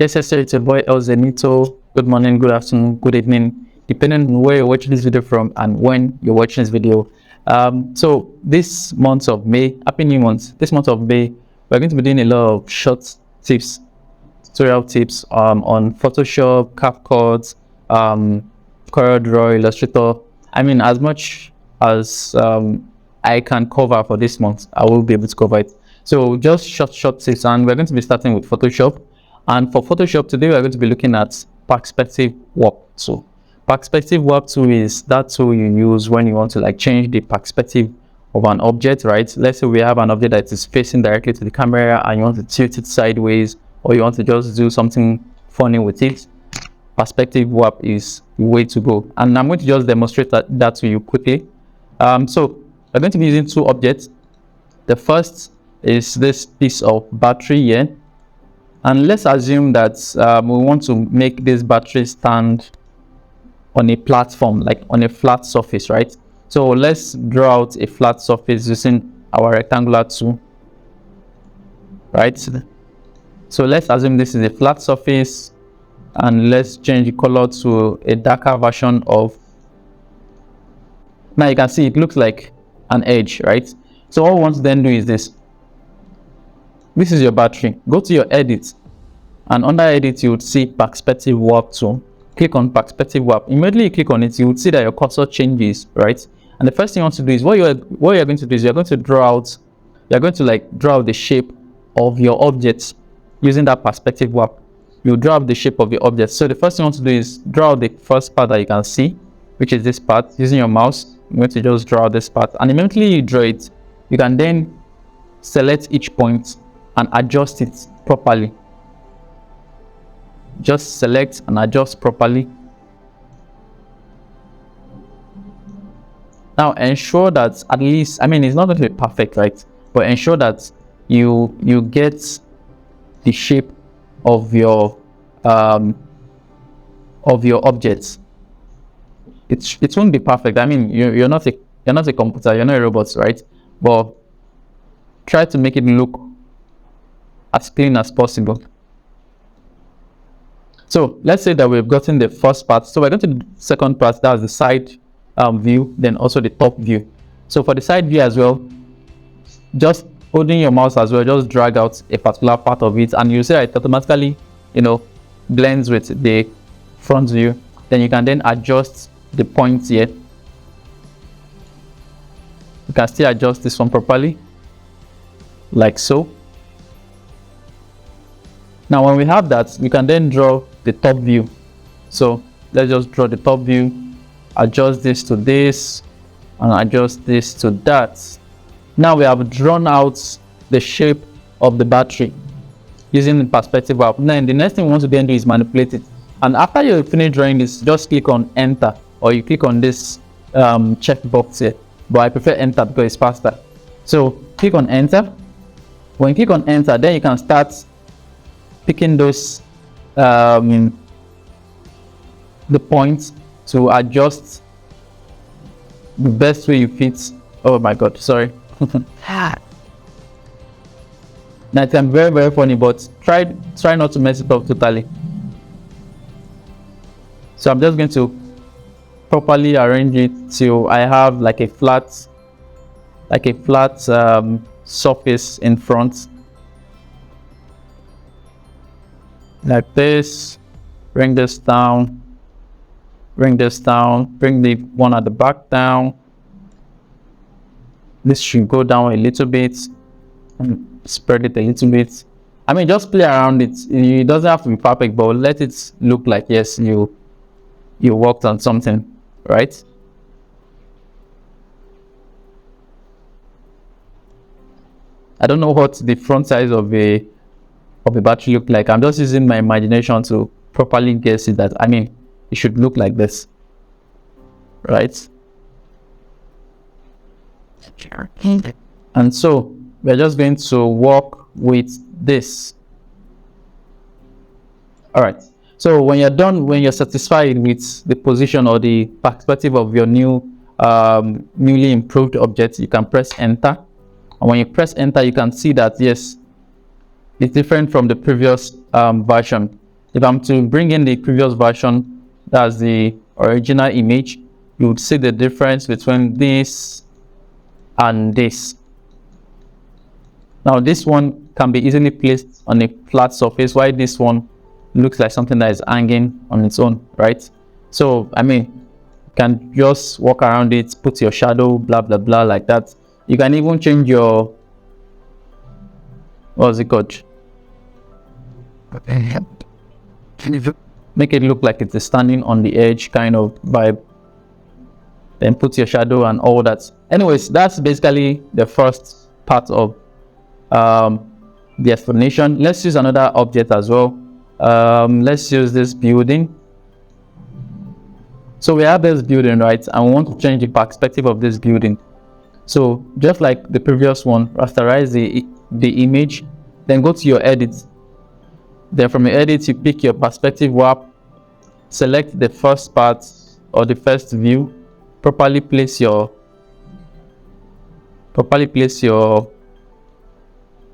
Yes, it's your boy Elzenitho. Good morning, good afternoon, good evening, depending on where you're watching this video from and when you're watching this video. So this month of May, happy new month. This month of May, we're going to be doing a lot of short tips, tutorial tips on Photoshop, CapCut, CorelDRAW, Illustrator. I mean, as much as I can cover for this month, I will be able to cover it. So just short tips, and we're going to be starting with Photoshop. And for Photoshop today, we're going to be looking at perspective warp tool. Perspective warp tool is that tool you use when you want to like change the perspective of an object, right? Let's say we have an object that is facing directly to the camera and you want to tilt it sideways, or you want to just do something funny with it. Perspective warp is the way to go, and I'm going to just demonstrate that to you quickly. So we're going to be using two objects. The first is this piece of battery here, and let's assume that we want to make this battery stand on a platform, like on a flat surface, right? So let's draw out a flat surface using our rectangular tool, right? So let's assume this is a flat surface, and let's change the color to a darker version of. Now you can see it looks like an edge, right? So what we want to then do is this. This is your battery. Go to your edit, and under edit you would see perspective warp tool. Click on perspective warp. Immediately you click on it, you would see that your cursor changes, right? And the first thing you want to do is what you're going to do is you're going to draw out the shape of your objects using that perspective warp. You draw out the shape of your object. So the first thing you want to do is draw the first part that you can see, which is this part. Using your mouse, you're going to just draw this part, and immediately you draw it, you can then select each point and adjust it properly. Just select and adjust properly. Now ensure that at least, I mean, it's not going to be perfect, right? But ensure that you get the shape of your objects. It won't be perfect. I mean, you're not a computer, you're not a robot, right? But try to make it look as clean as possible. So let's say that we've gotten the first part. So we're going to the second part, that's the side view, then also the top view. So for the side view as well, just holding your mouse as well, just drag out a particular part of it, and you see that it automatically, blends with the front view. Then you can then adjust the points here. You can still adjust this one properly, like so. Now when we have that, we can then draw the top view. So let's just draw the top view, adjust this to this, and adjust this to that. Now we have drawn out the shape of the battery using the perspective warp. Then the next thing we want to then do is manipulate it. And after you finish drawing this, just click on enter, or you click on this check box here. But I prefer enter because it's faster. So click on enter. When you click on enter, then you can start picking those the points to adjust the best way you fit. Oh my god, sorry. Now it's very funny, but try not to mess it up totally. So I'm just going to properly arrange it till I have like a flat surface in front, like this. Bring this down, bring the one at the back down. This should go down a little bit, and spread it a little bit. I mean, just play around it. It doesn't have to be perfect, but let it look like, yes, you worked on something, right? I don't know what the front size of a battery look like. I'm just using my imagination to properly guess it. That, I mean, it should look like this, right? And so we're just going to work with this. All right, so when you're done, when you're satisfied with the position or the perspective of your newly improved object, you can press enter. And when you press enter, you can see that yes, it's different from the previous version. If I'm to bring in the previous version, that's the original image, you would see the difference between this and this. Now this one can be easily placed on a flat surface, while this one looks like something that is hanging on its own, right? So I mean, you can just walk around it, put your shadow, blah blah blah, like that. You can even change your, what's it called, make it look like it's standing on the edge kind of vibe, then put your shadow and all that. Anyways, that's basically the first part of the explanation. Let's use another object as well. Let's use this building. So we have this building, right, and we want to change the perspective of this building. So just like the previous one, rasterize the image, then go to your edit. Then from your edit, you pick your perspective warp, select the first part or the first view, properly place your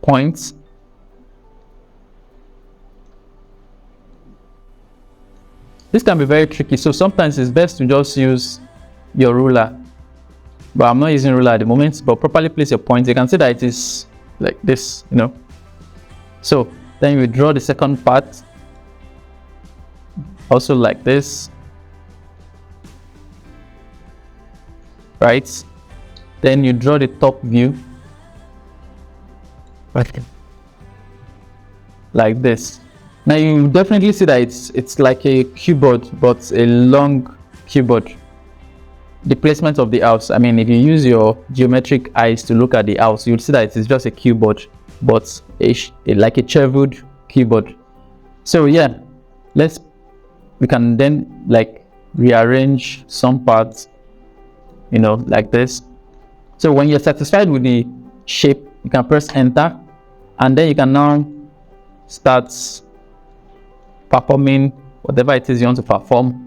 points. This can be very tricky, so sometimes it's best to just use your ruler, but I'm not using ruler at the moment. But properly place your points. You can see that it is like this, you know. So then you draw the second part, also like this, right? Then you draw the top view, like this. Now you definitely see that it's like a keyboard, but a long keyboard. The placement of the house, I mean, if you use your geometric eyes to look at the house, you'll see that it is just a keyboard, but like a beveled keyboard. So yeah, we can then like rearrange some parts, you know, like this. So when you're satisfied with the shape, you can press enter, and then you can now start performing whatever it is you want to perform.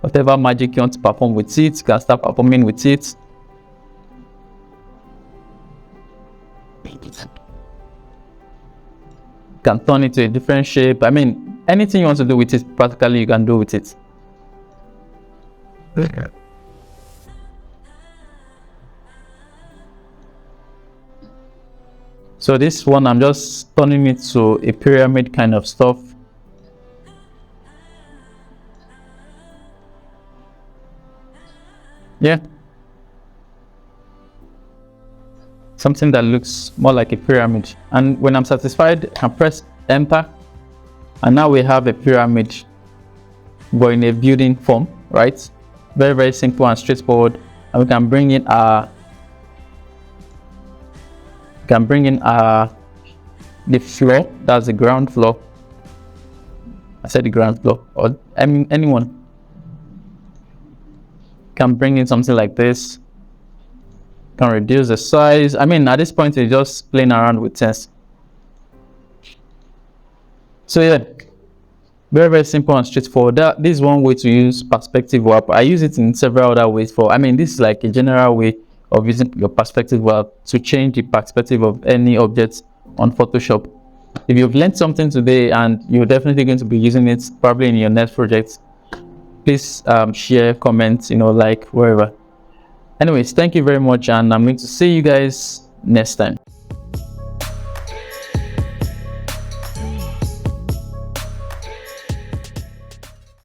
Whatever magic you want to perform with it, you can start performing with it. You can turn it to a different shape. I mean, anything you want to do with it, practically you can do with it. So this one, I'm just turning it to a pyramid kind of stuff. Yeah, something that looks more like a pyramid. And when I'm satisfied, I can press enter, and now we have a pyramid but in a building form, right? Very, very simple and straightforward. And we can bring in the floor. That's the ground floor. I said the ground floor, or anyone can bring in something like this. Can reduce the size. I mean, at this point it's just playing around with things. So yeah, very, very simple and straightforward. This is one way to use perspective warp. I use it in several other ways. This is like a general way of using your perspective warp to change the perspective of any object on Photoshop. If you've learned something today and you're definitely going to be using it probably in your next project, please share, comment, like wherever. Anyways, thank you very much, and I'm going to see you guys next time.